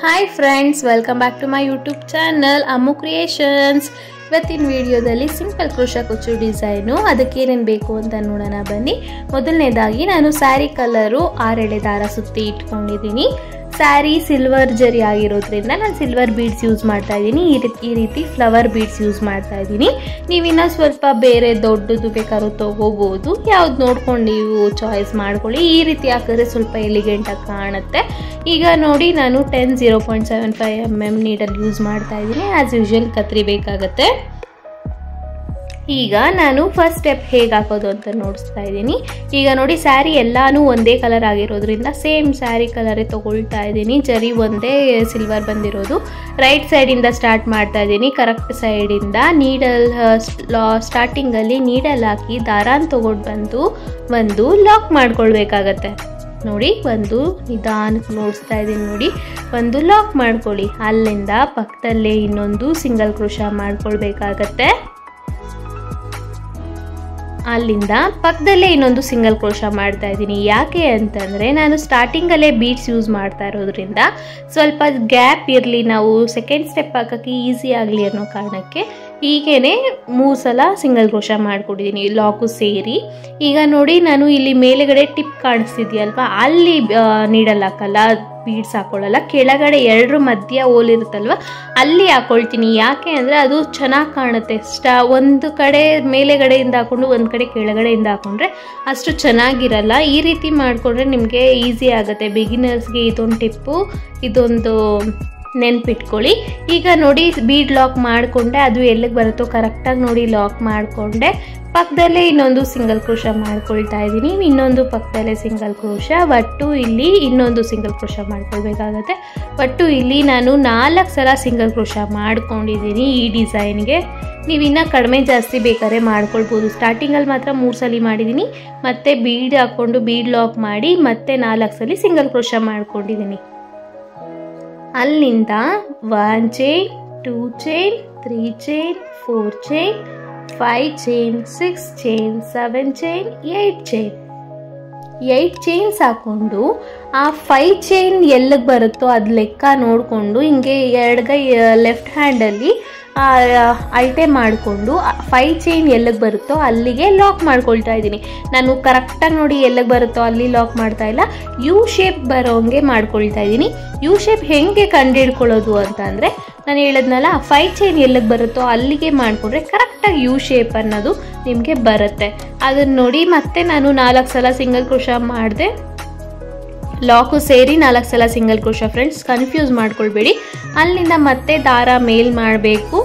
Hi friends, welcome back to my YouTube channel Ammu creations. ಇವತ್ತಿನ ವಿಡಿಯೋದಲ್ಲಿ simple crochet ಕುಚ್ಚು design, ಅದಕ್ಕೆ ಏನೇನು ಬೇಕು ಅಂತ ನೋಡೋಣ ಬನ್ನಿ. ಮೊದಲನೇದಾಗಿ ನಾನು ಸ್ಯಾರಿ ಕಲರು 6 ಎಳೆ ದಾರ ಸುತ್ತಿ ಇಟ್ಕೊಂಡಿದ್ದೀನಿ. ಸ್ಯಾರಿ ಸಿಲ್ವರ್ ಜರಿ ಆಗಿರೋದ್ರಿಂದ ನಾನು ಸಿಲ್ವರ್ ಬೀಡ್ಸ್ ಯೂಸ್ ಮಾಡ್ತಾ ಇದ್ದೀನಿ. ಈ ರೀತಿ ಫ್ಲವರ್ ಬೀಡ್ಸ್ ಯೂಸ್ ಮಾಡ್ತಾ ಇದ್ದೀನಿ. ನೀವಿನ್ನ ಸ್ವಲ್ಪ ಬೇರೆ ದೊಡ್ಡದು ಬೇಕಾದ್ರೂ ತೊಗೋಬೋದು, ಯಾವ್ದು ನೋಡ್ಕೊಂಡು ನೀವು ಚಾಯ್ಸ್ ಮಾಡ್ಕೊಳ್ಳಿ. ಈ ರೀತಿ ಹಾಕಿದ್ರೆ ಸ್ವಲ್ಪ ಎಲಿಗೆಂಟಾಗಿ ಕಾಣುತ್ತೆ. ಈಗ ನೋಡಿ, ನಾನು 0.75 mm ನೀಡಲ್ ಯೂಸ್ ಮಾಡ್ತಾ ಇದ್ದೀನಿ. ಆ್ಯಸ್ ಯೂಶುವಲ್ ಕತ್ರಿ ಬೇಕಾಗುತ್ತೆ. ಈಗ ನಾನು ಫಸ್ಟ್ ಸ್ಟೆಪ್ ಹೇಗೆ ಹಾಕೋದು ಅಂತ ನೋಡಿಸ್ತಾ ಇದ್ದೀನಿ. ಈಗ ನೋಡಿ, ಸ್ಯಾರಿ ಎಲ್ಲಾನು ಒಂದೇ ಕಲರ್ ಆಗಿರೋದ್ರಿಂದ ಸೇಮ್ ಸ್ಯಾರಿ ಕಲರೇ ತೊಗೊಳ್ತಾ ಇದ್ದೀನಿ. ಜರಿ ಒಂದೇ ಸಿಲ್ವರ್ ಬಂದಿರೋದು. ರೈಟ್ ಸೈಡಿಂದ ಸ್ಟಾರ್ಟ್ ಮಾಡ್ತಾ ಇದ್ದೀನಿ. ಕರೆಕ್ಟ್ ಸೈಡಿಂದ ನೀಡಲ್ ಸ್ಟಾರ್ಟಿಂಗಲ್ಲಿ ನೀಡಲ್ ಹಾಕಿ ದಾರಾನ ತೊಗೊಂಡು ಬಂದು ಲಾಕ್ ಮಾಡ್ಕೊಳ್ಬೇಕಾಗತ್ತೆ. ನೋಡಿ, ಒಂದು ನಿಧಾನಕ್ಕೆ ನೋಡಿಸ್ತಾ ಇದ್ದೀನಿ. ನೋಡಿ, ಒಂದು ಲಾಕ್ ಮಾಡ್ಕೊಳ್ಳಿ. ಅಲ್ಲಿಂದ ಪಕ್ಕದಲ್ಲೇ ಇನ್ನೊಂದು ಸಿಂಗಲ್ ಕ್ರೋಶಾ ಮಾಡ್ಕೊಳ್ಬೇಕಾಗತ್ತೆ. ಅಲ್ಲಿಂದ ಪಕ್ಕದಲ್ಲೇ ಇನ್ನೊಂದು ಸಿಂಗಲ್ ಕ್ರೋಶಾ ಮಾಡ್ತಾ ಇದ್ದೀನಿ. ಯಾಕೆ ಅಂತಂದರೆ ನಾನು ಸ್ಟಾರ್ಟಿಂಗಲ್ಲೇ ಬೀಡ್ಸ್ ಯೂಸ್ ಮಾಡ್ತಾ ಇರೋದ್ರಿಂದ ಸ್ವಲ್ಪ ಗ್ಯಾಪ್ ಇರಲಿ, ನಾವು ಸೆಕೆಂಡ್ ಸ್ಟೆಪ್ ಹಾಕೋಕ್ಕೆ ಈಸಿ ಆಗಲಿ ಅನ್ನೋ ಕಾರಣಕ್ಕೆ ಹೀಗೇ 3 ಸಲ ಸಿಂಗಲ್ ಕ್ರೋಶಾ ಮಾಡ್ಕೊಂಡಿದ್ದೀನಿ, ಲಾಕು ಸೇರಿ. ಈಗ ನೋಡಿ, ನಾನು ಇಲ್ಲಿ ಮೇಲೆಗಡೆ ಟಿಪ್ ಕಾಣಿಸ್ತಿದೆಯಲ್ವಾ, ಅಲ್ಲಿ ನೀಡಲ್ ಹಾಕಲ್ಲ, ಬೀಡ್ಸ್ ಹಾಕೊಳ್ಳಲ್ಲ. ಕೆಳಗಡೆ 2 ಮಧ್ಯ ಹೋಲ್ ಇರುತ್ತಲ್ವ, ಅಲ್ಲಿ ಹಾಕೊಳ್ತೀನಿ. ಯಾಕೆ ಅಂದರೆ ಅದು ಚೆನ್ನಾಗಿ ಕಾಣುತ್ತೆ. ಒಂದು ಕಡೆ ಮೇಲೆಗಡೆಯಿಂದ ಹಾಕೊಂಡು ಒಂದು ಕಡೆ ಕೆಳಗಡೆಯಿಂದ ಹಾಕೊಂಡ್ರೆ ಅಷ್ಟು ಚೆನ್ನಾಗಿರಲ್ಲ. ಈ ರೀತಿ ಮಾಡಿಕೊಂಡ್ರೆ ನಿಮಗೆ ಈಸಿ ಆಗುತ್ತೆ. ಬಿಗಿನರ್ಸ್ಗೆ ಇದೊಂದು ಟಿಪ್ಪು, ಇದೊಂದು ನೆನ್ಪಿಟ್ಕೊಳ್ಳಿ. ಈಗ ನೋಡಿ, ಬೀಡ್ ಲಾಕ್ ಮಾಡಿಕೊಂಡೆ, ಅದು ಎಲ್ಲಿಗೆ ಬರುತ್ತೋ ಕರೆಕ್ಟಾಗಿ ನೋಡಿ ಲಾಕ್ ಮಾಡಿಕೊಂಡೆ. ಪಕ್ಕದಲ್ಲೇ ಇನ್ನೊಂದು ಸಿಂಗಲ್ ಕ್ರೋಶಾ ಮಾಡ್ಕೊಳ್ತಾ ಇದ್ದೀನಿ. ಇನ್ನೊಂದು ಪಕ್ಕದಲ್ಲೇ ಸಿಂಗಲ್ ಕ್ರೋಶಾ, ಒಟ್ಟು ಇಲ್ಲಿ ಇನ್ನೊಂದು ಸಿಂಗಲ್ ಕ್ರೋಶಾ ಮಾಡ್ಕೊಳ್ಬೇಕಾಗತ್ತೆ. ಒಟ್ಟು ಇಲ್ಲಿ ನಾನು 4 ಸಲ ಸಿಂಗಲ್ ಕ್ರೋಶಾ ಮಾಡ್ಕೊಂಡಿದ್ದೀನಿ ಈ ಡಿಸೈನ್ಗೆ. ನೀವು ಇನ್ನೂ ಕಡಿಮೆ ಜಾಸ್ತಿ ಬೇಕಾದ್ರೆ ಮಾಡ್ಕೊಳ್ಬೋದು. ಸ್ಟಾರ್ಟಿಂಗಲ್ಲಿ ಮಾತ್ರ 3 ಸಲ ಮಾಡಿದ್ದೀನಿ. ಮತ್ತೆ ಬೀಡ್ ಹಾಕ್ಕೊಂಡು ಬೀಡ್ ಲಾಕ್ ಮಾಡಿ ಮತ್ತೆ 4 ಸಲ ಸಿಂಗಲ್ ಕ್ರೋಶಾ ಮಾಡ್ಕೊಂಡಿದ್ದೀನಿ. ಅಲ್ಲಿಂದ 1 chain, 2 chain, 3 chain, 4 chain, 5 chain, 6 chain, 7 chain, 8 chain. 8 chains ಹಾಕೊಂಡು ಆ 5 ಚೈನ್ ಎಲ್ಲಿಗೆ ಬರುತ್ತೋ ಅದು ಲೆಕ್ಕ ನೋಡಿಕೊಂಡು ಹಿಂಗೆ ಎಡಗೈ ಲೆಫ್ಟ್ ಹ್ಯಾಂಡಲ್ಲಿ ಅಳತೆ ಮಾಡಿಕೊಂಡು 5 ಚೈನ್ ಎಲ್ಲಿಗೆ ಬರುತ್ತೋ ಅಲ್ಲಿಗೆ ಲಾಕ್ ಮಾಡ್ಕೊಳ್ತಾ ಇದ್ದೀನಿ. ನಾನು ಕರೆಕ್ಟಾಗಿ ನೋಡಿ ಎಲ್ಲಿಗೆ ಬರುತ್ತೋ ಅಲ್ಲಿ ಲಾಕ್ ಮಾಡ್ತಾ ಇಲ್ಲ, ಯು ಶೇಪ್ ಬರೋಂಗೆ ಮಾಡ್ಕೊಳ್ತಾ ಇದ್ದೀನಿ. ಯು ಶೇಪ್ ಹೆಂಗೆ ಕಂಡುಹಿಡ್ಕೊಳ್ಳೋದು ಅಂತ ಅಂದರೆ, ನಾನು ಹೇಳಿದ್ನಲ್ಲ, 5 ಚೈನ್ ಎಲ್ಲಿಗೆ ಬರುತ್ತೋ ಅಲ್ಲಿಗೆ ಮಾಡಿಕೊಂಡ್ರೆ ಕರೆಕ್ಟಾಗಿ ಯು ಶೇಪ್ ಅನ್ನೋದು ನಿಮಗೆ ಬರುತ್ತೆ. ಅದನ್ನು ನೋಡಿ ಮತ್ತೆ ನಾನು 4 ಸಲ ಸಿಂಗಲ್ ಕ್ರೋಶಾ ಮಾಡಿದೆ. ಲಾಕು ಸೇರಿ 4 ಸಲ ಸಿಂಗಲ್ ಕ್ರೋಶಾ. ಫ್ರೆಂಡ್ಸ್, ಕನ್ಫ್ಯೂಸ್ ಮಾಡ್ಕೊಳ್ಬೇಡಿ. ಅಲ್ಲಿಂದ ಮತ್ತೆ ದಾರ ಮೇಲ್ ಮಾಡಬೇಕು.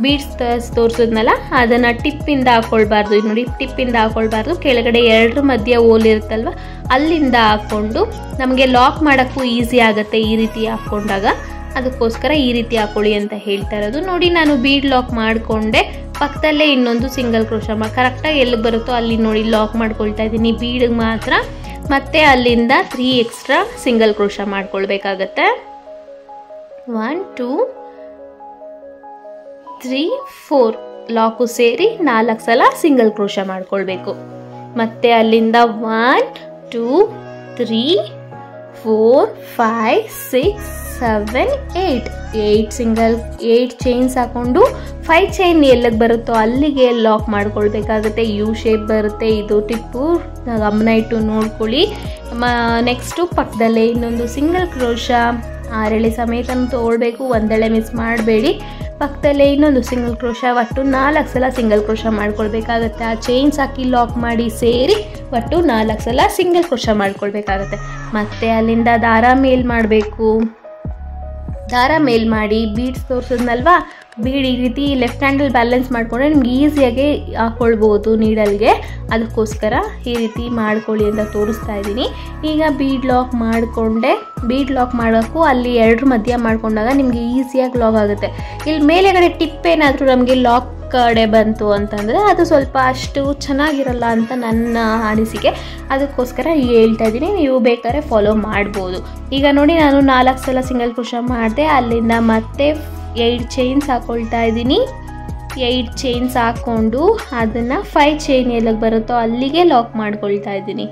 ಬೀಡ್ಸ್ ತೋರಿಸಿದ್ನಲ್ಲ, ಅದನ್ನು ಟಿಪ್ಪಿಂದ ಹಾಕ್ಕೊಳ್ಬಾರ್ದು. ನೋಡಿ, ಟಿಪ್ಪಿಂದ ಹಾಕ್ಕೊಳ್ಬಾರ್ದು. ಕೆಳಗಡೆ 2 ಮಧ್ಯ ಹೋಲ್ ಇರುತ್ತಲ್ವ, ಅಲ್ಲಿಂದ ಹಾಕ್ಕೊಂಡು ನಮಗೆ ಲಾಕ್ ಮಾಡೋಕ್ಕೂ ಈಸಿ ಆಗುತ್ತೆ ಈ ರೀತಿ ಹಾಕ್ಕೊಂಡಾಗ. ಅದಕ್ಕೋಸ್ಕರ ಈ ರೀತಿ ಹಾಕ್ಕೊಳ್ಳಿ ಅಂತ ಹೇಳ್ತಾ ಇರೋದು. ನೋಡಿ, ನಾನು ಬೀಡ್ ಲಾಕ್ ಮಾಡಿಕೊಂಡೆ. ಪಕ್ಕದಲ್ಲೇ ಇನ್ನೊಂದು ಸಿಂಗಲ್ ಕ್ರೋಶಾ ಕರೆಕ್ಟಾಗಿ ಎಲ್ಲಿಗೆ ಬರುತ್ತೋ ಅಲ್ಲಿ ನೋಡಿ ಲಾಕ್ ಮಾಡ್ಕೊಳ್ತಾ ಇದ್ದೀನಿ ಬೀಡಿಗೆ ಮಾತ್ರ. ಮತ್ತೆ ಅಲ್ಲಿಂದ 3 ಎಕ್ಸ್ಟ್ರಾ ಸಿಂಗಲ್ ಕ್ರೋಶಾ ಮಾಡ್ಕೊಳ್ಬೇಕಾಗತ್ತೆ. 1 2 3 4 ಲಾಕು ಸೇರಿ 4 ಸಲ ಸಿಂಗಲ್ ಕ್ರೋಶಾ ಮಾಡ್ಕೊಳ್ಬೇಕು. ಮತ್ತೆ ಅಲ್ಲಿಂದ 1 2 3 4 5 6 7 8 ಚೈನ್ಸ್ ಹಾಕೊಂಡು 5 ಚೈನ್ ಎಲ್ಲಿಗೆ ಬರುತ್ತೋ ಅಲ್ಲಿಗೆ ಲಾಕ್ ಮಾಡ್ಕೊಳ್ಬೇಕಾಗುತ್ತೆ. ಯು ಶೇಪ್ ಬರುತ್ತೆ. ಇದು ಟಿಪ್ಪು ಗಮನ ಇಟ್ಟು ನೋಡ್ಕೊಳ್ಳಿ. ನೆಕ್ಸ್ಟು ಪಕ್ಕದಲ್ಲೇ ಇನ್ನೊಂದು ಸಿಂಗಲ್ ಕ್ರೋಶಾ 6 ಎಳೆ ಸಮೇತ ತೊಗೊಳ್ಬೇಕು, 1 ಎಳೆ ಮಿಸ್ ಮಾಡಬೇಡಿ. ಪಕ್ಕದಲ್ಲೇ ಇನ್ನೊಂದು ಸಿಂಗಲ್ ಕ್ರೋಶಾ, ಒಟ್ಟು 4 ಸಲ ಸಿಂಗಲ್ ಕ್ರೋಶಾ ಮಾಡ್ಕೊಳ್ಬೇಕಾಗತ್ತೆ. ಆ ಚೈನ್ಸ್ ಹಾಕಿ ಲಾಕ್ ಮಾಡಿ ಸೇರಿ ಒಟ್ಟು 4 ಸಲ ಸಿಂಗಲ್ ಕ್ರೋಶಾ ಮಾಡ್ಕೊಳ್ಬೇಕಾಗತ್ತೆ. ಮತ್ತೆ ಅಲ್ಲಿಂದ ದಾರ ಮೇಲ್ ಮಾಡಬೇಕು. ದಾರ ಮೇಲ್ ಮಾಡಿ ಬೀಡ್ಸ್ ತೋರಿಸಿದ್ನಲ್ವಾ, ಬೀಡ್ ಈ ರೀತಿ ಲೆಫ್ಟ್ ಹ್ಯಾಂಡಲ್ಲಿ ಬ್ಯಾಲೆನ್ಸ್ ಮಾಡಿಕೊಂಡ್ರೆ ನಿಮ್ಗೆ ಈಸಿಯಾಗಿ ಹಾಕ್ಕೊಳ್ಬೋದು ನೀಡಲ್ಗೆ. ಅದಕ್ಕೋಸ್ಕರ ಈ ರೀತಿ ಮಾಡ್ಕೊಳ್ಳಿ ಅಂತ ತೋರಿಸ್ತಾ ಇದ್ದೀನಿ. ಈಗ ಬೀಡ್ ಲಾಕ್ ಮಾಡಿಕೊಂಡೆ. ಬೀಡ್ ಲಾಕ್ ಮಾಡೋಕ್ಕೂ ಅಲ್ಲಿ 2 ಮಧ್ಯ ಮಾಡ್ಕೊಂಡಾಗ ನಿಮಗೆ ಈಸಿಯಾಗಿ ಲಾಕ್ ಆಗುತ್ತೆ. ಇಲ್ಲಿ ಮೇಲೆಗಡೆ ಟಿಪ್ ಏನಾದರೂ ನಮಗೆ ಲಾಕ್ ಕಡೆ ಬಂತು ಅಂತಂದರೆ ಅದು ಸ್ವಲ್ಪ ಅಷ್ಟು ಚೆನ್ನಾಗಿರಲ್ಲ ಅಂತ ನನ್ನ ಅನಿಸಿಕೆ. ಅದಕ್ಕೋಸ್ಕರ ಹೇಳ್ತಾ ಇದ್ದೀನಿ, ನೀವು ಬೇಕಾದ್ರೆ ಫಾಲೋ ಮಾಡ್ಬೋದು. ಈಗ ನೋಡಿ, ನಾನು 4 ಸಲ ಸಿಂಗಲ್ ಕ್ರೋಶಾ ಮಾಡಿದೆ. ಅಲ್ಲಿಂದ ಮತ್ತೆ 8 ಚೈನ್ಸ್ ಹಾಕ್ಕೊಳ್ತಾ ಇದ್ದೀನಿ. 8 ಚೈನ್ಸ್ ಹಾಕ್ಕೊಂಡು ಅದನ್ನು 5 ಚೈನ್ ಎಲ್ಲಿಗೆ ಬರುತ್ತೋ ಅಲ್ಲಿಗೆ ಲಾಕ್ ಮಾಡ್ಕೊಳ್ತಾ ಇದ್ದೀನಿ.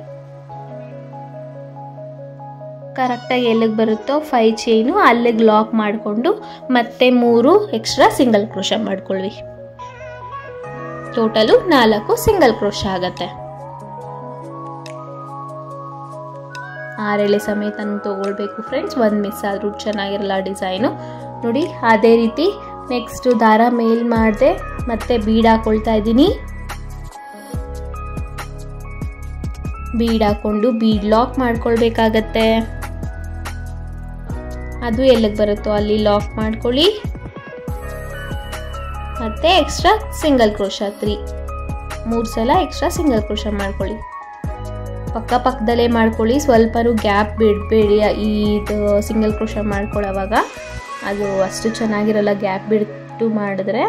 ಕರೆಕ್ಟಾಗಿ ಎಲ್ಲಿಗೆ ಬರುತ್ತೋ 5 ಚೈನು ಅಲ್ಲಿಗೆ ಲಾಕ್ ಮಾಡಿಕೊಂಡು ಮತ್ತೆ 3 ಎಕ್ಸ್ಟ್ರಾ ಸಿಂಗಲ್ ಕ್ರೋಶ ಮಾಡ್ಕೊಳ್ಳಿ. ಟೋಟಲು 4 ಸಿಂಗಲ್ ಕ್ರೋಶ ಆಗುತ್ತೆ. 6 ಎಳೆ ಸಮೇತ ತಗೊಳ್ಬೇಕು ಫ್ರೆಂಡ್ಸ್, ಒಂದು ಮಿಸ್ ಆದರೂ ಚೆನ್ನಾಗಿರಲ್ಲ ಡಿಸೈನು. ನೋಡಿ ಅದೇ ರೀತಿ ನೆಕ್ಸ್ಟ್ ದಾರ ಮೇಲ್ ಮಾಡಿದೆ ಮತ್ತೆ ಬೀಡ್ ಹಾಕೊಳ್ತಾ ಇದ್ದೀನಿ. ಬೀಡ್ ಹಾಕೊಂಡು ಬೀಡ್ ಲಾಕ್ ಮಾಡ್ಕೊಳ್ಬೇಕಾಗತ್ತೆ. ಅದು ಎಲ್ಲಿಗೆ ಬರುತ್ತೋ ಅಲ್ಲಿ ಲಾಕ್ ಮಾಡ್ಕೊಳ್ಳಿ. ಮತ್ತೆ ಎಕ್ಸ್ಟ್ರಾ ಸಿಂಗಲ್ ಕ್ರೋಶ 3 ಸಲ ಎಕ್ಸ್ಟ್ರಾ ಸಿಂಗಲ್ ಕ್ರೋಶ ಮಾಡ್ಕೊಳ್ಳಿ. ಪಕ್ಕದಲ್ಲೇ ಮಾಡ್ಕೊಳ್ಳಿ, ಸ್ವಲ್ಪನೂ ಗ್ಯಾಪ್ ಬಿಡಬೇಡಿ. ಇದು ಸಿಂಗಲ್ ಕ್ರೋಶ ಮಾಡ್ಕೊಳ್ಳೋವಾಗ ಅದು ಅಷ್ಟು ಚೆನ್ನಾಗಿರಲ್ಲ, ಗ್ಯಾಪ್ ಬಿಟ್ಟು ಮಾಡಿದ್ರೆ.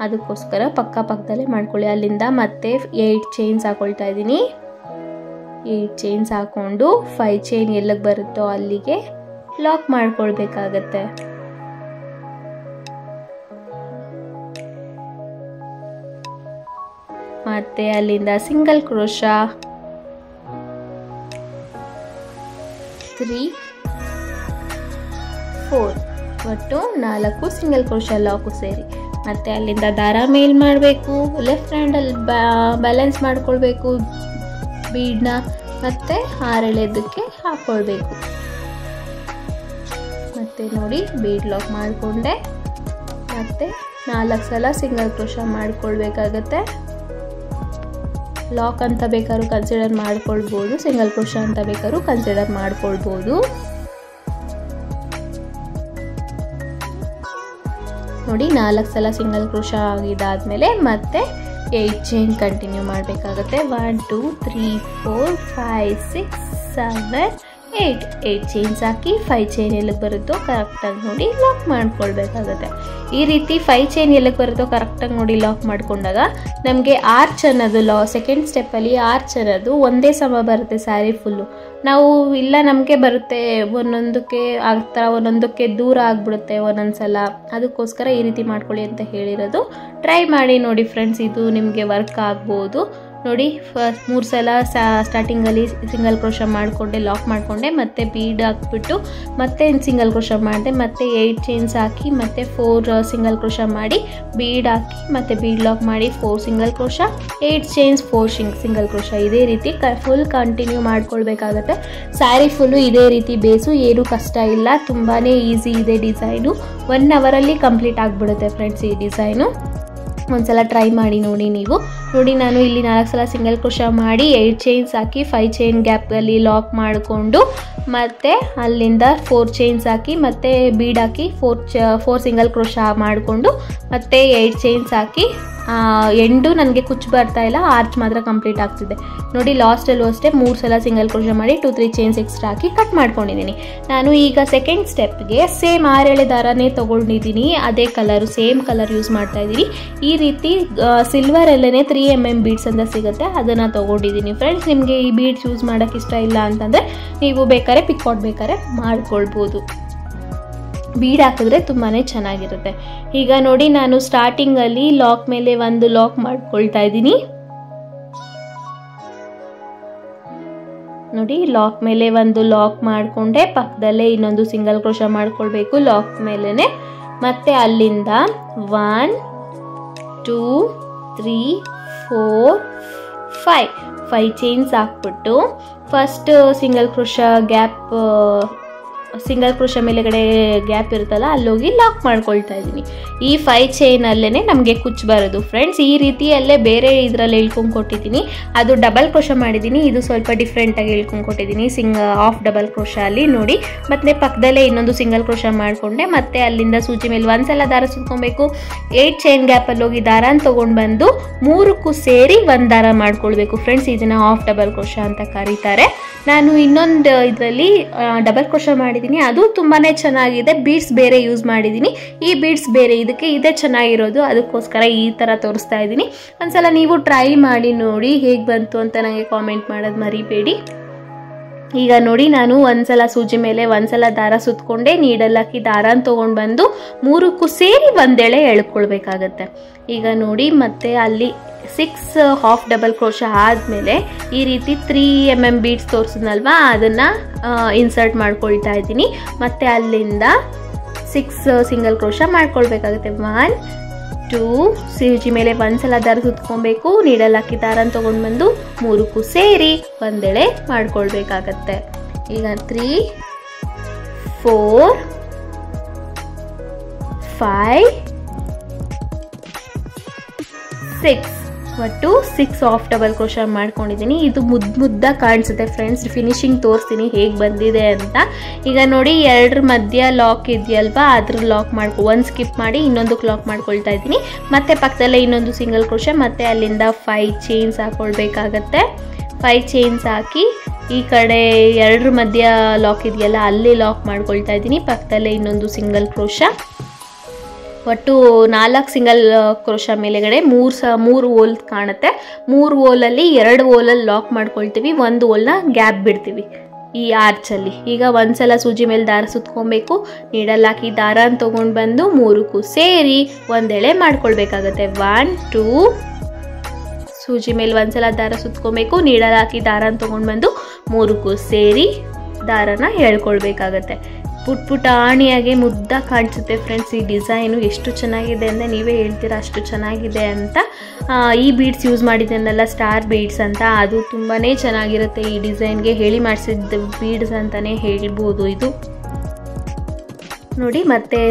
ಅದಕ್ಕೋಸ್ಕರ ಪಕ್ಕದಲ್ಲೇ ಮಾಡ್ಕೊಳ್ಳಿ. ಅಲ್ಲಿಂದ ಮತ್ತೆ 8 ಚೈನ್ಸ್ ಹಾಕೊಳ್ತಾ ಇದ್ದೀನಿ. 8 ಚೈನ್ಸ್ ಹಾಕೊಂಡು 5 ಚೈನ್ ಎಲ್ಲಿಗೆ ಬರುತ್ತೋ ಅಲ್ಲಿಗೆ ಲಾಕ್ ಮಾಡ್ಕೊಳ್ಬೇಕಾಗತ್ತೆ. ಮತ್ತೆ ಅಲ್ಲಿಂದ ಸಿಂಗಲ್ ಕ್ರೋಶ 3 4 ಒಟ್ಟು 4 ಸಿಂಗಲ್ ಕ್ರೋಶ ಲಾಕು ಸೇರಿ. ಮತ್ತೆ ಅಲ್ಲಿಂದ ದಾರ ಮೇಲ್ ಮಾಡಬೇಕು. ಲೆಫ್ಟ್ ಹ್ಯಾಂಡಲ್ಲಿ ಬ್ಯಾಲೆನ್ಸ್ ಮಾಡ್ಕೊಳ್ಬೇಕು ಬೀಡ್ನ. ಮತ್ತೆ 6 ಎಳೆದಕ್ಕೆ ಹಾಕೊಳ್ಬೇಕು. ಮತ್ತೆ ನೋಡಿ ಬೀಡ್ ಲಾಕ್ ಮಾಡಿಕೊಂಡೆ. ಮತ್ತೆ 4 ಸಲ ಸಿಂಗಲ್ ಕ್ರೋಶ ಮಾಡ್ಕೊಳ್ಬೇಕಾಗತ್ತೆ. ಲಾಕ್ ಅಂತ ಬೇಕಾದ್ರೂ ಕನ್ಸಿಡರ್ ಮಾಡ್ಕೊಳ್ಬೋದು, ಸಿಂಗಲ್ ಕ್ರೋಶ ಅಂತ ಬೇಕಾದ್ರೂ ಕನ್ಸಿಡರ್ ಮಾಡ್ಕೊಳ್ಬೋದು. ನೋಡಿ 4 ಸಲ ಸಿಂಗಲ್ ಕ್ರೋಶ ಆಗಿದಾದ್ಮೇಲೆ ಮತ್ತೆ 8 ಚೈನ್ ಕಂಟಿನ್ಯೂ ಮಾಡಬೇಕಾಗತ್ತೆ. 1 2 3 4 5 6 7 8 ಚೈನ್ಸ್ ಹಾಕಿ 5 ಚೈನ್ ಎಲ್ಲಿಗೆ ಬರುತ್ತೋ ಕರೆಕ್ಟಾಗಿ ನೋಡಿ ಲಾಕ್ ಮಾಡ್ಕೊಳ್ಬೇಕಾಗತ್ತೆ. ಈ ರೀತಿ 5 ಚೈನ್ ಎಲ್ಲಿಗೆ ಬರುತ್ತೋ ಕರೆಕ್ಟಾಗಿ ನೋಡಿ ಲಾಕ್ ಮಾಡ್ಕೊಂಡಾಗ ನಮಗೆ ಆರ್ಚ್ ಅನ್ನೋದು ಸೆಕೆಂಡ್ ಸ್ಟೆಪ್ಪಲ್ಲಿ ಆರ್ಚ್ ಅನ್ನೋದು ಒಂದೇ ಸಮ ಬರುತ್ತೆ ಸ್ಯಾರಿ ಫುಲ್ಲು. ನಾವು ಇಲ್ಲ ನಮಗೆ ಬರುತ್ತೆ ಒಂದೊಂದಕ್ಕೆ ಆಗ್ತಾ ಒಂದೊಂದಕ್ಕೆ ದೂರ ಆಗಿಬಿಡುತ್ತೆ ಒಂದೊಂದು ಸಲ. ಅದಕ್ಕೋಸ್ಕರ ಈ ರೀತಿ ಮಾಡ್ಕೊಳ್ಳಿ ಅಂತ ಹೇಳಿರೋದು. ಟ್ರೈ ಮಾಡಿ ನೋಡಿ ಫ್ರೆಂಡ್ಸ್, ಇದು ನಿಮಗೆ ವರ್ಕ್ ಆಗ್ಬೋದು. ನೋಡಿ 3 ಸಲ ಸ್ಟಾರ್ಟಿಂಗಲ್ಲಿ ಸಿಂಗಲ್ ಕ್ರೋಶ ಮಾಡಿಕೊಂಡೆ, ಲಾಕ್ ಮಾಡಿಕೊಂಡೆ, ಮತ್ತೆ ಬೀಡ್ ಹಾಕ್ಬಿಟ್ಟು ಮತ್ತೆ ಸಿಂಗಲ್ ಕ್ರೋಶ ಮಾಡಿದೆ, ಮತ್ತೆ 8 ಚೈನ್ಸ್ ಹಾಕಿ ಮತ್ತೆ 4 ಸಿಂಗಲ್ ಕ್ರೋಶ ಮಾಡಿ ಬೀಡ್ ಹಾಕಿ ಮತ್ತೆ ಬೀಡ್ ಲಾಕ್ ಮಾಡಿ 4 single crochet 8 chains 4 single crochet. ಇದೇ ರೀತಿ ಫುಲ್ ಕಂಟಿನ್ಯೂ ಮಾಡ್ಕೊಳ್ಬೇಕಾಗತ್ತೆ. ಸ್ಯಾರಿ ಫುಲ್ಲು ಇದೇ ರೀತಿ ಬೇಸು, ಏನೂ ಕಷ್ಟ ಇಲ್ಲ, ತುಂಬಾ ಈಸಿ ಇದೆ ಡಿಸೈನು. 1 ಅವರಲ್ಲಿ ಕಂಪ್ಲೀಟ್ ಆಗಿಬಿಡುತ್ತೆ ಫ್ರೆಂಡ್ಸ್ ಈ ಡಿಸೈನು. ಒಂದ್ಸಲ ಟ್ರೈ ಮಾಡಿ ನೋಡಿ ನೀವು. ನೋಡಿ ನಾನು ಇಲ್ಲಿ 4 ಸಲ ಸಿಂಗಲ್ ಕ್ರೋಶ ಮಾಡಿ 8 ಚೈನ್ಸ್ ಹಾಕಿ 5 ಚೈನ್ ಗ್ಯಾಪಲ್ಲಿ ಲಾಕ್ ಮಾಡಿಕೊಂಡು ಮತ್ತು ಅಲ್ಲಿಂದ 4 ಚೈನ್ಸ್ ಹಾಕಿ ಮತ್ತು ಬೀಡ್ ಹಾಕಿ 4 ಸಿಂಗಲ್ ಕ್ರೋಶ ಮಾಡಿಕೊಂಡು ಮತ್ತು 8 ಚೈನ್ಸ್ ಹಾಕಿ ಎಂಡು ನನಗೆ ಕುಚ್ಚು ಬರ್ತಾ ಇಲ್ಲ, ಆರ್ಚ್ ಮಾತ್ರ ಕಂಪ್ಲೀಟ್ ಆಗ್ತಿದೆ. ನೋಡಿ ಲಾಸ್ಟಲ್ಲೂ ಅಷ್ಟೇ 3 ಸಲ ಸಿಂಗಲ್ ಕ್ರೋಶ ಮಾಡಿ 2-3 ಚೈನ್ಸ್ ಎಕ್ಸ್ಟ್ರಾ ಹಾಕಿ ಕಟ್ ಮಾಡ್ಕೊಂಡಿದ್ದೀನಿ. ನಾನು ಈಗ ಸೆಕೆಂಡ್ ಸ್ಟೆಪ್ಗೆ ಸೇಮ್ 6 ಎಳೆ ದಾರನೇ ತೊಗೊಂಡಿದ್ದೀನಿ, ಅದೇ ಕಲರು ಸೇಮ್ ಕಲರ್ ಯೂಸ್ ಮಾಡ್ತಾ ಇದ್ದೀನಿ. ಈ ರೀತಿ ಸಿಲ್ವರಲ್ಲೇ 3mm ಬೀಡ್ಸ್ ಅಂತ ಸಿಗುತ್ತೆ, ಅದನ್ನು ತೊಗೊಂಡಿದ್ದೀನಿ ಫ್ರೆಂಡ್ಸ್. ನಿಮಗೆ ಈ ಬೀಡ್ಸ್ ಯೂಸ್ ಮಾಡೋಕ್ಕೆ ಇಷ್ಟ ಇಲ್ಲ ಅಂತಂದರೆ ನೀವು ಬೇಕಾದ್ರೆ ಪಿಕ್ಔಟ್ ಬೇಕಾದ್ರೆ ಮಾಡ್ಕೊಳ್ಬೋದು. ಬೀಡ್ ಹಾಕಿದ್ರೆ ತುಂಬಾ ಚೆನ್ನಾಗಿರುತ್ತೆ. ಈಗ ನೋಡಿ ನಾನು ಸ್ಟಾರ್ಟಿಂಗಲ್ಲಿ ಲಾಕ್ ಮೇಲೆ ಒಂದು ಲಾಕ್ ಮಾಡ್ಕೊಳ್ತಾ ಇದ್ದೀನಿ. ನೋಡಿ ಲಾಕ್ ಮೇಲೆ ಒಂದು ಲಾಕ್ ಮಾಡಿಕೊಂಡೆ, ಪಕ್ಕದಲ್ಲೇ ಇನ್ನೊಂದು ಸಿಂಗಲ್ ಕ್ರೋಶ ಮಾಡ್ಕೊಳ್ಬೇಕು ಲಾಕ್ ಮೇಲೇ. ಮತ್ತೆ ಅಲ್ಲಿಂದ 1 2 3 4 5 ಚೈನ್ಸ್ ಹಾಕ್ಬಿಟ್ಟು first single crochet single crochet ಮೇಲೆಗಡೆ ಗ್ಯಾಪ್ ಇರುತ್ತಲ್ಲ ಅಲ್ಲೋಗಿ ಲಾಕ್ ಮಾಡ್ಕೊಳ್ತಾ ಇದ್ದೀನಿ. ಈ 5 ಚೈನಲ್ಲೇ ನಮಗೆ ಕುಚ್ಚು ಬರೋದು ಫ್ರೆಂಡ್ಸ್. ಈ ರೀತಿಯಲ್ಲೇ ಬೇರೆ ಇದರಲ್ಲಿ ಹೇಳ್ಕೊಂಡು ಕೊಟ್ಟಿದ್ದೀನಿ, ಅದು ಡಬಲ್ ಕ್ರೋಶ ಮಾಡಿದ್ದೀನಿ, ಇದು ಸ್ವಲ್ಪ ಡಿಫ್ರೆಂಟಾಗಿ ಹೇಳ್ಕೊಂಡು ಕೊಟ್ಟಿದ್ದೀನಿ ಹಾಫ್ ಡಬಲ್ ಕ್ರೋಶ ಅಲ್ಲಿ ನೋಡಿ. ಮತ್ತು ಪಕ್ಕದಲ್ಲೇ ಇನ್ನೊಂದು ಸಿಂಗಲ್ ಕ್ರೋಶ ಮಾಡಿಕೊಂಡೆ, ಮತ್ತು ಅಲ್ಲಿಂದ ಸೂಜಿ ಮೇಲೆ ಒಂದು ಸಲ ದಾರ ಸುತ್ಕೊಬೇಕು. 8 ಚೈನ್ ಗ್ಯಾಪಲ್ಲಿ ಹೋಗಿ ದಾರನ ತೊಗೊಂಡು ಬಂದು 3ಕ್ಕೂ ಸೇರಿ ಒಂದು ದಾರ ಮಾಡ್ಕೊಳ್ಬೇಕು ಫ್ರೆಂಡ್ಸ್. ಇದನ್ನು ಹಾಫ್ ಡಬಲ್ ಕ್ರೋಶ ಅಂತ ಕರೀತಾರೆ. ನಾನು ಇನ್ನೊಂದು ಇದರಲ್ಲಿ ಡಬಲ್ ಕ್ರೋಶ ಮಾಡಿದ್ದೀನಿ, ಅದು ತುಂಬಾ ಚೆನ್ನಾಗಿದೆ. ಬೀಡ್ಸ್ ಬೇರೆ ಯೂಸ್ ಮಾಡಿದ್ದೀನಿ, ಈ ಬೀಡ್ಸ್ ಬೇರೆ, ಇದಕ್ಕೆ ಇದೇ ಚೆನ್ನಾಗಿರೋದು, ಅದಕ್ಕೋಸ್ಕರ ಈ ಥರ ತೋರಿಸ್ತಾ ಇದ್ದೀನಿ. ಒಂದ್ಸಲ ನೀವು ಟ್ರೈ ಮಾಡಿ ನೋಡಿ ಹೇಗೆ ಬಂತು ಅಂತ ನನಗೆ ಕಾಮೆಂಟ್ ಮಾಡೋದು ಮರಿಬೇಡಿ. ಈಗ ನೋಡಿ ನಾನು ಒಂದ್ಸಲ ಸೂಜಿ ಮೇಲೆ ಒಂದ್ಸಲ ದಾರ ಸುತ್ಕೊಂಡೆ, ನೀಡಲ್ ಹಾಕಿ ದಾರನ ತೊಗೊಂಡು ಬಂದು ಮೂರಕ್ಕೂ ಸೇರಿ ಒಂದೆಳೆ ಎಳ್ಕೊಳ್ಬೇಕಾಗತ್ತೆ. ಈಗ ನೋಡಿ ಮತ್ತೆ ಅಲ್ಲಿ 6 ಹಾಫ್ ಡಬಲ್ ಕ್ರೋಶ ಆದಮೇಲೆ ಈ ರೀತಿ 3 mm ಬೀಡ್ಸ್ ತೋರಿಸಿದ್ನಲ್ವಾ, ಅದನ್ನು ಇನ್ಸರ್ಟ್ ಮಾಡ್ಕೊಳ್ತಾ ಇದ್ದೀನಿ. ಮತ್ತು ಅಲ್ಲಿಂದ 6 ಸಿಂಗಲ್ ಕ್ರೋಶ ಮಾಡ್ಕೊಳ್ಬೇಕಾಗುತ್ತೆ. 1 2 ಸೂಜಿ ಮೇಲೆ ಒಂದ್ಸಲ ದಾರ ಸುತ್ಕೊಬೇಕು, ನೀಡಲ್ ಹಾಕಿ ದಾರನ ತೊಗೊಂಡು ಬಂದು ಮೂರಕ್ಕೂ ಸೇರಿ ಒಂದೆಳೆ ಮಾಡ್ಕೊಳ್ಬೇಕಾಗತ್ತೆ. ಈಗ 3 4 5 6 ಒಟ್ಟು 6 ಹಾಫ್ ಡಬಲ್ ಕ್ರೋಶ ಮಾಡ್ಕೊಂಡಿದ್ದೀನಿ. ಇದು ಮುದ್ದ ಕಾಣಿಸುತ್ತೆ ಫ್ರೆಂಡ್ಸ್, ಫಿನಿಶಿಂಗ್ ತೋರಿಸ್ತೀನಿ ಹೇಗೆ ಬಂದಿದೆ ಅಂತ. ಈಗ ನೋಡಿ 2 ಮಧ್ಯ ಲಾಕ್ ಇದೆಯಲ್ವಾ, ಅದ್ರ ಲಾಕ್ ಒಂದು ಸ್ಕಿಪ್ ಮಾಡಿ ಇನ್ನೊಂದಕ್ಕೆ ಲಾಕ್ ಮಾಡ್ಕೊಳ್ತಾ ಇದ್ದೀನಿ. ಮತ್ತೆ ಪಕ್ಕದಲ್ಲೇ ಇನ್ನೊಂದು ಸಿಂಗಲ್ ಕ್ರೋಶ, ಮತ್ತೆ ಅಲ್ಲಿಂದ 5 ಚೈನ್ಸ್ ಹಾಕ್ಕೊಳ್ಬೇಕಾಗತ್ತೆ. 5 ಚೈನ್ಸ್ ಹಾಕಿ ಈ ಕಡೆ 2 ಮಧ್ಯ ಲಾಕ್ ಇದೆಯಲ್ಲ ಅಲ್ಲಿ ಲಾಕ್ ಮಾಡ್ಕೊಳ್ತಾ ಇದ್ದೀನಿ. ಪಕ್ಕದಲ್ಲೇ ಇನ್ನೊಂದು ಸಿಂಗಲ್ ಕ್ರೋಶ, ಒಟ್ಟು 4 ಸಿಂಗಲ್ ಕ್ರೋಶ ಮೇಲೆಗಡೆ 3 ಓಲ್ ಕಾಣುತ್ತೆ. 3 ಓಲಲ್ಲಿ 2 ಓಲಲ್ಲಿ ಲಾಕ್ ಮಾಡ್ಕೊಳ್ತೀವಿ, 1 ಓಲ್ನ ಗ್ಯಾಪ್ ಬಿಡ್ತೀವಿ ಈ ಆರ್ಚಲ್ಲಿ. ಈಗ ಒಂದ್ಸಲ ಸೂಜಿ ಮೇಲೆ ದಾರ ಸುತ್ಕೊಬೇಕು, ನೀಡಲ್ ಹಾಕಿ ದಾರನ ತೊಗೊಂಡು ಬಂದು ಮೂರಕ್ಕೂ ಸೇರಿ ಒಂದೆಳೆ ಮಾಡ್ಕೊಳ್ಬೇಕಾಗತ್ತೆ. 1 2 ಸೂಜಿ ಮೇಲೆ ಒಂದ್ಸಲ ದಾರ ಸುತ್ಕೊಬೇಕು, ನೀಡಲ್ ಹಾಕಿ ದಾರನ ತೊಗೊಂಡು ಬಂದು ಮೂರಕ್ಕೂ ಸೇರಿ ದಾರನ ಹೇಳ್ಕೊಳ್ಬೇಕಾಗತ್ತೆ. ಪುಟಾಣಿಯಾಗೆ ಮುದ್ದ ಕಾಣಿಸುತ್ತೆ ಫ್ರೆಂಡ್ಸ್. ಈ ಡಿಸೈನು ಎಷ್ಟು ಚೆನ್ನಾಗಿದೆ ಅಂದರೆ ನೀವೇ ಹೇಳ್ತೀರಾ ಅಷ್ಟು ಚೆನ್ನಾಗಿದೆ ಅಂತ. ಈ ಬೀಡ್ಸ್ ಯೂಸ್ ಮಾಡಿದ್ದೆನಲ್ಲ ಸ್ಟಾರ್ ಬೀಡ್ಸ್ ಅಂತ, ಅದು ತುಂಬಾ ಚೆನ್ನಾಗಿರುತ್ತೆ. ಈ ಡಿಸೈನ್ಗೆ ಹೇಳಿ ಮಾಡಿಸಿದ ಬೀಡ್ಸ್ ಅಂತಲೇ ಹೇಳ್ಬೋದು ಇದು. ನೋಡಿ ಮತ್ತೆ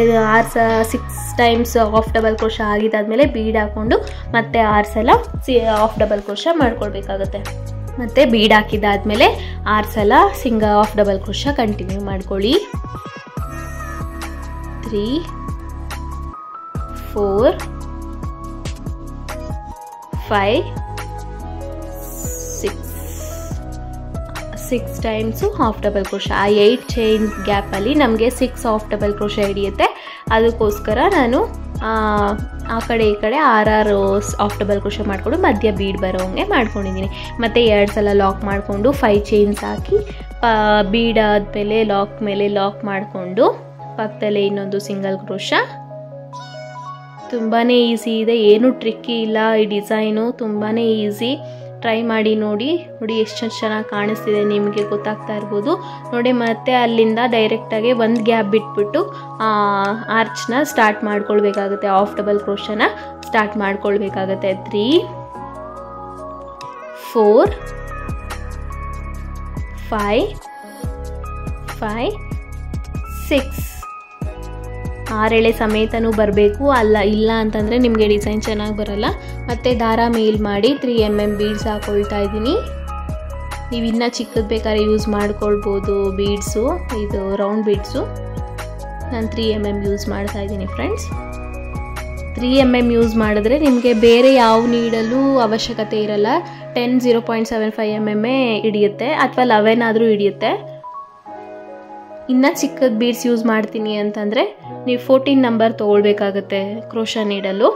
6 ಟೈಮ್ಸ್ ಹಾಫ್ ಡಬಲ್ ಕ್ರೋಶ ಆಗಿದ್ದಾದಮೇಲೆ ಬೀಡ್ ಹಾಕ್ಕೊಂಡು ಮತ್ತೆ 6 ಸಲ ಹಾಫ್ ಡಬಲ್ ಕ್ರೋಶ ಮಾಡ್ಕೊಳ್ಬೇಕಾಗತ್ತೆ. ಮತ್ತು ಬೀಡ್ ಹಾಕಿದ್ದಾದಮೇಲೆ 6 ಸಲ ಹಾಫ್ ಡಬಲ್ ಕ್ರೋಶ ಕಂಟಿನ್ಯೂ ಮಾಡ್ಕೊಳ್ಳಿ. 3 4 5 6 ಟೈಮ್ಸು ಹಾಫ್ ಡಬಲ್ ಕ್ರೋಶ. ಆ 8 ಚೈನ್ ಗ್ಯಾಪಲ್ಲಿ ನಮಗೆ 6 ಹಾಫ್ ಡಬಲ್ ಕ್ರೋಶ ಹಿಡಿಯುತ್ತೆ. ಅದಕ್ಕೋಸ್ಕರ ನಾನು ಆ ಕಡೆ ಈ ಕಡೆ 6 ಹಾಫ್ ಡಬಲ್ ಕ್ರೋಶ ಮಾಡಿಕೊಂಡು ಮಧ್ಯ ಬೀಡ್ ಬರೋಂಗೆ ಮಾಡ್ಕೊಂಡಿದ್ದೀನಿ. ಮತ್ತು 2 ಸಲ ಲಾಕ್ ಮಾಡಿಕೊಂಡು 5 ಚೈನ್ಸ್ ಹಾಕಿ ಬೀಡ್ ಆದಮೇಲೆ ಲಾಕ್ ಮೇಲೆ ಲಾಕ್ ಮಾಡಿಕೊಂಡು ಪಕ್ಕದಲ್ಲೇ ಇನ್ನೊಂದು ಸಿಂಗಲ್ ಕ್ರೋಶ. ತುಂಬಾ ಈಸಿ ಇದೆ, ಏನು ಟ್ರಿಕ್ಕಿ ಇಲ್ಲ. ಈ ಡಿಸೈನು ತುಂಬಾ ಈಸಿ. ಟ್ರೈ ಮಾಡಿ ನೋಡಿ ಎಷ್ಟು ಚೆನ್ನಾಗಿ ಕಾಣಿಸ್ತಿದೆ, ನಿಮಗೆ ಗೊತ್ತಾಗ್ತಾ ಇರ್ಬೋದು ನೋಡಿ. ಮತ್ತೆ ಅಲ್ಲಿಂದ ಡೈರೆಕ್ಟಾಗಿ ಒಂದು ಗ್ಯಾಪ್ ಬಿಟ್ಬಿಟ್ಟು ಆರ್ಚ್ನ ಸ್ಟಾರ್ಟ್ ಮಾಡ್ಕೊಳ್ಬೇಕಾಗುತ್ತೆ, ಹಾಫ್ ಡಬಲ್ ಕ್ರೋಶನ ಸ್ಟಾರ್ಟ್ ಮಾಡ್ಕೊಳ್ಬೇಕಾಗತ್ತೆ. 3 4 5 6 6 ಎಳೆ ಸಮೇತನೂ ಬರಬೇಕು. ಇಲ್ಲ ಅಂತಂದರೆ ನಿಮಗೆ ಡಿಸೈನ್ ಚೆನ್ನಾಗಿ ಬರಲ್ಲ. ಮತ್ತು ದಾರ ಮೇಲ್ ಮಾಡಿ 3 mm ಬೀಡ್ಸ್ ಹಾಕ್ಕೊಳ್ತಾ ಇದ್ದೀನಿ. ನೀವು ಇನ್ನೂ ಚಿಕ್ಕದು ಬೇಕಾದ್ರೆ ಯೂಸ್ ಮಾಡ್ಕೊಳ್ಬೋದು ಬೀಡ್ಸು, ಇದು ರೌಂಡ್ ಬೀಡ್ಸು. ನಾನು 3 mm ಯೂಸ್ ಮಾಡ್ತಾ ಇದ್ದೀನಿ ಫ್ರೆಂಡ್ಸ್. 3 mm ಯೂಸ್ ಮಾಡಿದ್ರೆ ನಿಮಗೆ ಬೇರೆ ಯಾವ ನೀಡಲು ಅವಶ್ಯಕತೆ ಇರಲ್ಲ. 10 0.75 mm ಹಿಡಿಯುತ್ತೆ, ಅಥವಾ 11 ಆದರೂ ಹಿಡಿಯುತ್ತೆ. ಇನ್ನು ಚಿಕ್ಕದು ಬೀಡ್ಸ್ ಯೂಸ್ ಮಾಡ್ತೀನಿ ಅಂತಂದರೆ ನೀವು 14 ನಂಬರ್ ತೊಗೊಳ್ಬೇಕಾಗತ್ತೆ ಕ್ರೋಶ ನೀಡಲು.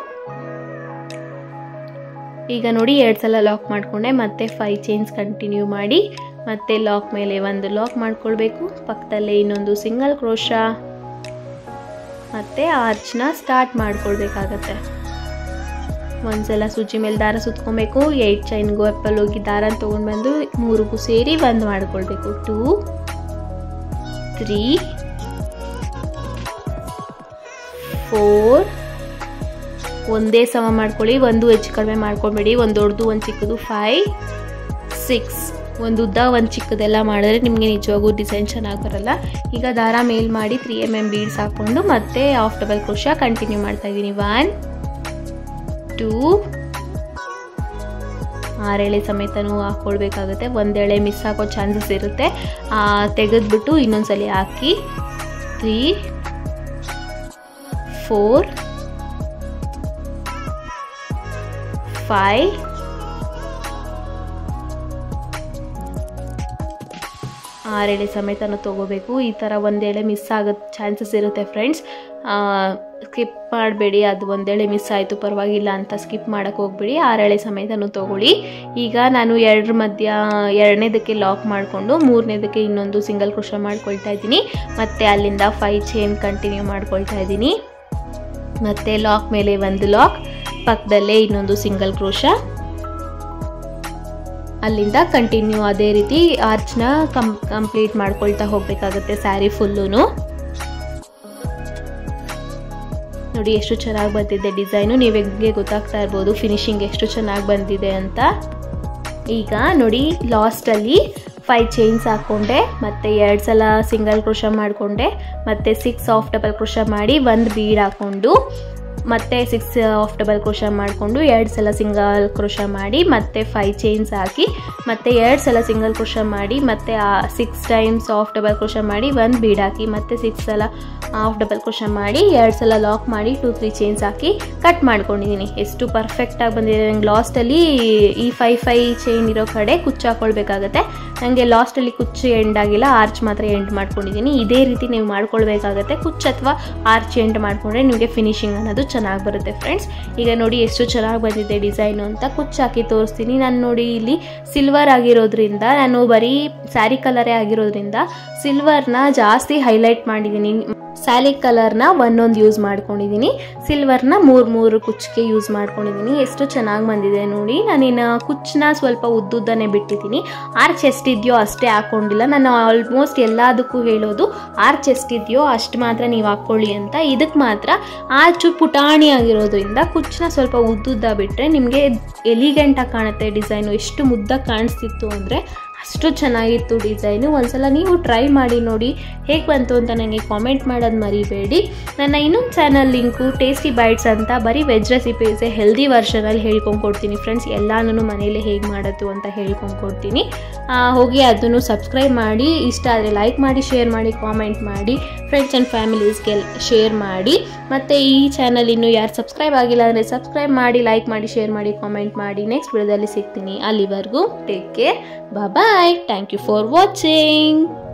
ಈಗ ನೋಡಿ 2 ಸಲ ಲಾಕ್ ಮಾಡಿಕೊಂಡೆ, ಮತ್ತೆ 5 ಚೈನ್ಸ್ ಕಂಟಿನ್ಯೂ ಮಾಡಿ ಮತ್ತೆ ಲಾಕ್ ಮೇಲೆ ಒಂದು ಲಾಕ್ ಮಾಡ್ಕೊಳ್ಬೇಕು. ಪಕ್ಕದಲ್ಲೇ ಇನ್ನೊಂದು ಸಿಂಗಲ್ ಕ್ರೋಶ, ಮತ್ತು ಆರ್ಚ್ನ ಸ್ಟಾರ್ಟ್ ಮಾಡ್ಕೊಳ್ಬೇಕಾಗತ್ತೆ. ಒಂದ್ಸಲ ಸೂಜಿ ಮೇಲೆ ದಾರ ಸುತ್ಕೊಬೇಕು, 8 ಚೈನ್ಗೂ ಎಪ್ಪಲ್ಲಿ ಹೋಗಿ ದಾರನ ತೊಗೊಂಡು ಬಂದು ಮೂರಕ್ಕೂ ಸೇರಿ ಒಂದು ಮಾಡ್ಕೊಳ್ಬೇಕು. 2 3 4 ಒಂದೇ ಸಮ ಮಾಡ್ಕೊಳ್ಳಿ, ಒಂದು ಹೆಚ್ಚು ಕಡಿಮೆ ಮಾಡ್ಕೊಬೇಡಿ, ಒಂದು ದೊಡ್ಡದು ಒಂದು ಚಿಕ್ಕದು. 5 6 ಒಂದು ಉದ್ದ ಒಂದು ಚಿಕ್ಕದೆಲ್ಲ ಮಾಡಿದ್ರೆ ನಿಮಗೆ ನಿಜವಾಗೂ ಡಿಸೈನ್ ಚೆನ್ನಾಗಿ ಬರಲ್ಲ. ಈಗ ದಾರ ಮೇಲ್ ಮಾಡಿ 3 mm ಬೀಡ್ಸ್ ಹಾಕ್ಕೊಂಡು ಮತ್ತೆ ಹಾಫ್ ಡಬಲ್ ಕ್ರೋಶ ಕಂಟಿನ್ಯೂ ಮಾಡ್ತಾ ಇದ್ದೀನಿ. 1 2 6 ಎಳೆ ಸಮೇತನೂ ಹಾಕ್ಕೊಳ್ಬೇಕಾಗುತ್ತೆ. ಒಂದು ಎಳೆ ಮಿಸ್ ಹಾಕೋ ಚಾನ್ಸಸ್ ಇರುತ್ತೆ, ತೆಗೆದ್ಬಿಟ್ಟು ಇನ್ನೊಂದ್ಸಲಿ ಹಾಕಿ. 3 4 5 6 ಎಳೆ ಸಮೇತನೂ ತೊಗೋಬೇಕು. ಈ ಥರ ಒಂದು ಎಳೆ ಮಿಸ್ ಆಗೋ ಚಾನ್ಸಸ್ ಇರುತ್ತೆ ಫ್ರೆಂಡ್ಸ್. ಸ್ಕಿಪ್ ಮಾಡಬೇಡಿ. ಅದು ಒಂದೆಳೆ ಮಿಸ್ ಆಯಿತು ಪರವಾಗಿಲ್ಲ ಅಂತ ಸ್ಕಿಪ್ ಮಾಡೋಕ್ಕೆ ಹೋಗ್ಬೇಡಿ. 6 ಎಳೆ ಸಮೇತನೂ ತೊಗೊಳ್ಳಿ. ಈಗ ನಾನು 2 ಮಧ್ಯ 2ನೇದಕ್ಕೆ ಲಾಕ್ ಮಾಡಿಕೊಂಡು 3ನೇದಕ್ಕೆ ಇನ್ನೊಂದು ಸಿಂಗಲ್ ಕ್ರೋಶಾ ಮಾಡ್ಕೊಳ್ತಾ ಇದ್ದೀನಿ. ಮತ್ತು ಅಲ್ಲಿಂದ 5 ಚೈನ್ ಕಂಟಿನ್ಯೂ ಮಾಡ್ಕೊಳ್ತಾ ಇದ್ದೀನಿ. ಮತ್ತು ಲಾಕ್ ಮೇಲೆ ಒಂದು ಲಾಕ್, ಪಕ್ಕದಲ್ಲೇ ಇನ್ನೊಂದು ಸಿಂಗಲ್ ಕ್ರೋಶಾ, ಅಲ್ಲಿಂದ ಕಂಟಿನ್ಯೂ ಅದೇ ರೀತಿ ಆರ್ಚ್ನ ಕಂಪ್ಲೀಟ್ ಮಾಡ್ಕೊಳ್ತಾ ಹೋಗಬೇಕಾಗುತ್ತೆ ಸ್ಯಾರಿ ಫುಲ್ಲೂ. ನೋಡಿ ಎಷ್ಟು ಚೆನ್ನಾಗಿ ಬಂದಿದೆ ಡಿಸೈನು. ನೀವು ಹೆಂಗೆ ಗೊತ್ತಾಗ್ತಾ ಇರ್ಬೋದು ಫಿನಿಶಿಂಗ್ ಎಷ್ಟು ಚೆನ್ನಾಗಿ ಬಂದಿದೆ ಅಂತ. ಈಗ ನೋಡಿ ಲಾಸ್ಟಲ್ಲಿ 5 ಚೈನ್ಸ್ ಹಾಕ್ಕೊಂಡೆ, ಮತ್ತು 2 ಸಲ ಸಿಂಗಲ್ ಕ್ರೋಶಾ ಮಾಡಿಕೊಂಡೆ, ಮತ್ತು 6 ಹಾಫ್ ಡಬಲ್ ಕ್ರೋಶಾ ಮಾಡಿ 1 ಬೀಡ್ ಹಾಕ್ಕೊಂಡು, ಮತ್ತು 6 ಹಾಫ್ ಡಬಲ್ ಕ್ರೋಶಾ ಮಾಡಿಕೊಂಡು 2 ಸಲ ಸಿಂಗಲ್ ಕ್ರೋಶಾ ಮಾಡಿ, ಮತ್ತು 5 ಚೈನ್ಸ್ ಹಾಕಿ, ಮತ್ತು 2 ಸಲ ಸಿಂಗಲ್ ಕ್ರೋಶಾ ಮಾಡಿ, ಮತ್ತು 6 ಟೈಮ್ಸ್ ಹಾಫ್ ಡಬಲ್ ಕ್ರೋಶಾ ಮಾಡಿ 1 ಬೀಡ್ ಹಾಕಿ, ಮತ್ತು 6 ಸಲ ಹಾಫ್ ಡಬಲ್ ಕ್ರೋಶಾ ಮಾಡಿ 2 ಸಲ ಲಾಕ್ ಮಾಡಿ 2-3 ಚೈನ್ಸ್ ಹಾಕಿ ಕಟ್ ಮಾಡ್ಕೊಂಡಿದ್ದೀನಿ. ಎಷ್ಟು ಪರ್ಫೆಕ್ಟಾಗಿ ಬಂದಿದೆ. ನಂಗೆ ಲಾಸ್ಟಲ್ಲಿ ಈ 5 ಚೈನ್ ಇರೋ ಕಡೆ ಕುಚ್ಚು ಹಾಕ್ಕೊಳ್ಬೇಕಾಗತ್ತೆ. ನನಗೆ ಲಾಸ್ಟಲ್ಲಿ ಕುಚ್ಚು ಎಂಡ್ ಆಗಿಲ್ಲ, ಆರ್ಚ್ ಮಾತ್ರ ಎಂಡ್ ಮಾಡ್ಕೊಂಡಿದ್ದೀನಿ. ಇದೇ ರೀತಿ ನೀವು ಮಾಡ್ಕೊಳ್ಬೇಕಾಗತ್ತೆ. ಕುಚ್ಚು ಅಥವಾ ಆರ್ಚ್ ಎಂಡ್ ಮಾಡಿಕೊಂಡ್ರೆ ನಿಮಗೆ ಫಿನಿಶಿಂಗ್ ಅನ್ನೋದು ಚೆನ್ನಾಗಿ ಬರುತ್ತೆ ಫ್ರೆಂಡ್ಸ್. ಈಗ ನೋಡಿ ಎಷ್ಟು ಚೆನ್ನಾಗಿ ಬಂದಿದೆ ಡಿಸೈನು ಅಂತ. ಕುಚ್ಚು ಹಾಕಿ ತೋರಿಸ್ತೀನಿ. ನಾನು ನೋಡಿ ಇಲ್ಲಿ ಸಿಲ್ವರ್ ಆಗಿರೋದ್ರಿಂದ, ನಾನು ಬರೀ ಸ್ಯಾರಿ ಕಲರೇ ಆಗಿರೋದ್ರಿಂದ ಸಿಲ್ವರ್ನ ಜಾಸ್ತಿ ಹೈಲೈಟ್ ಮಾಡಿದ್ದೀನಿ. ಸ್ಯಾರಿ ಕಲರ್ನ ಒಂದೊಂದು ಯೂಸ್ ಮಾಡ್ಕೊಂಡಿದ್ದೀನಿ, ಸಿಲ್ವರ್ನ 3 ಕುಚ್ಚಿಗೆ ಯೂಸ್ ಮಾಡ್ಕೊಂಡಿದ್ದೀನಿ. ಎಷ್ಟು ಚೆನ್ನಾಗಿ ಬಂದಿದೆ ನೋಡಿ. ನಾನಿನ್ನು ಕುಚ್ಚನ್ನ ಸ್ವಲ್ಪ ಉದ್ದುದ್ದನೇ ಬಿಟ್ಟಿದ್ದೀನಿ. ಆರ್ಚ್ ಎಷ್ಟಿದೆಯೋ ಅಷ್ಟೇ ಹಾಕ್ಕೊಂಡಿಲ್ಲ. ನಾನು ಆಲ್ಮೋಸ್ಟ್ ಎಲ್ಲದಕ್ಕೂ ಹೇಳೋದು ಆರ್ಚ್ ಎಷ್ಟಿದೆಯೋ ಅಷ್ಟು ಮಾತ್ರ ನೀವು ಹಾಕ್ಕೊಳ್ಳಿ ಅಂತ. ಇದಕ್ಕೆ ಮಾತ್ರ ಆರ್ಚು ಪುಟಾಣಿ ಆಗಿರೋದ್ರಿಂದ ಕುಚ್ಚನ್ನ ಸ್ವಲ್ಪ ಉದ್ದುದ್ದ ಬಿಟ್ಟರೆ ನಿಮಗೆ ಎಲಿಗೆಂಟಾಗಿ ಕಾಣುತ್ತೆ ಡಿಸೈನು. ಎಷ್ಟು ಮುದ್ದಾಗಿ ಕಾಣಿಸ್ತಿತ್ತು ಅಂದರೆ ಅಷ್ಟು ಚೆನ್ನಾಗಿತ್ತು ಡಿಸೈನು. ಒಂದ್ಸಲ ನೀವು ಟ್ರೈ ಮಾಡಿ ನೋಡಿ ಹೇಗೆ ಬಂತು ಅಂತ ನನಗೆ ಕಾಮೆಂಟ್ ಮಾಡೋದು ಮರಿಬೇಡಿ. ನನ್ನ ಇನ್ನೊಂದು ಚಾನಲ್ ಲಿಂಕು ಟೇಸ್ಟಿ ಬೈಟ್ಸ್ ಅಂತ ಬರೀ ವೆಜ್ ರೆಸಿಪೀಸ್ ಹೆಲ್ದಿ ವರ್ಷನಲ್ಲಿ ಹೇಳ್ಕೊಂಡ್ಕೊಡ್ತೀನಿ ಫ್ರೆಂಡ್ಸ್. ಎಲ್ಲನೂ ಮನೇಲಿ ಹೇಗೆ ಮಾಡೋದು ಅಂತ ಹೇಳ್ಕೊಂಡ್ಕೊಡ್ತೀನಿ. ಹೋಗಿ ಅದನ್ನು ಸಬ್ಸ್ಕ್ರೈಬ್ ಮಾಡಿ. ಇಷ್ಟ ಆದರೆ ಲೈಕ್ ಮಾಡಿ, ಶೇರ್ ಮಾಡಿ, ಕಾಮೆಂಟ್ ಮಾಡಿ, ಫ್ರೆಂಡ್ಸ್ ಆ್ಯಂಡ್ ಫ್ಯಾಮಿಲೀಸ್ಗೆ ಶೇರ್ ಮಾಡಿ. ಮತ್ತು ಈ ಚಾನಲ್ ಇನ್ನೂ ಯಾರು ಸಬ್ಸ್ಕ್ರೈಬ್ ಆಗಿಲ್ಲ ಅಂದರೆ ಸಬ್ಸ್ಕ್ರೈಬ್ ಮಾಡಿ, ಲೈಕ್ ಮಾಡಿ, ಶೇರ್ ಮಾಡಿ, ಕಾಮೆಂಟ್ ಮಾಡಿ. ನೆಕ್ಸ್ಟ್ ವಿಡಿಯೋದಲ್ಲಿ ಸಿಗ್ತೀನಿ. ಅಲ್ಲಿವರೆಗೂ take care. Bye bye. Thank you for watching.